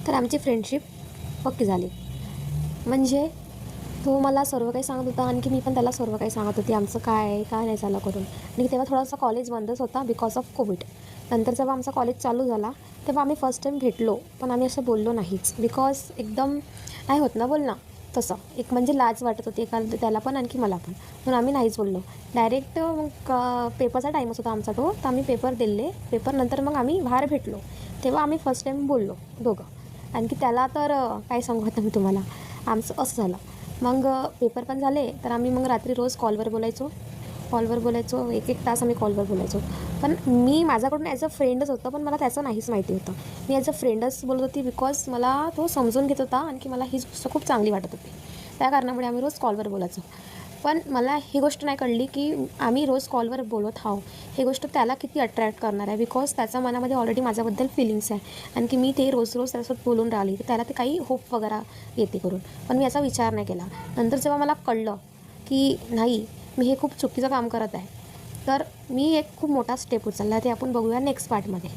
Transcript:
तर आमची फ्रेंडशिप पक्की झाली. म्हणजे तो मला सर्व काही सांगत होता, आणखी मी पण त्याला सर्व काही सांगत होती, आमचं काय आहे, काय नाही झालं करून. आणि तेव्हा थोडासा कॉलेज बंदच होता बिकॉज ऑफ कोविड. नंतर जेव्हा आमचा कॉलेज चालू झाला, तेव्हा आम्ही फर्स्ट टाईम भेटलो. पण आम्ही असं बोललो नाहीच, बिकॉज एकदम नाही होत ना बोलणं तसं. एक म्हणजे लाज वाटत होती त्याला पण आणखी मला पण, म्हणून आम्ही नाहीच बोललो. डायरेक्ट मग पेपरचा टाईमच होता आमचा तो, तर आम्ही पेपर दिले. पेपरनंतर मग आम्ही बाहेर भेटलो. तेव्हा आम्ही फर्स्ट टाईम बोललो दोघं. आणखी त्याला तर काय सांगू आता मी तुम्हाला, आमचं असं झालं. मग पेपर पण झाले, तर आम्ही मग रात्री रोज कॉलवर बोलायचो. 1-1 तास आम्ही कॉलवर बोलायचो. पण मी माझ्याकडून ॲज अ फ्रेंडच होतं, पण मला त्याचं नाहीच माहिती होतं. मी ॲज अ फ्रेंडच बोलत होती बिकॉज मला तो समजून घेत होता, आणखी मला ही गोष्ट खूप चांगली वाटत होती. त्या कारणामुळे आम्ही रोज कॉलवर बोलायचो. पण मला ही गोष्ट नाही कळली की आम्ही रोज कॉलवर बोलत आहोत, ही गोष्ट त्याला किती अट्रॅक्ट करणार आहे. बिकॉज त्याच्या मनामध्ये ऑलरेडी माझ्याबद्दल फिलिंग्स आहे, आणखी मी ते रोज त्याच्यासोबत बोलून राहिली, तर त्याला ते काही होप वगैरे येते करून. पण मी याचा विचार नाही केला. नंतर जेव्हा मला कळलं की नाही, मी हे खूप चुकीचं काम करत आहे, तर मी एक खूप मोठा स्टेप उचलला. ते आपण बघूया नेक्स्ट पार्टमध्ये.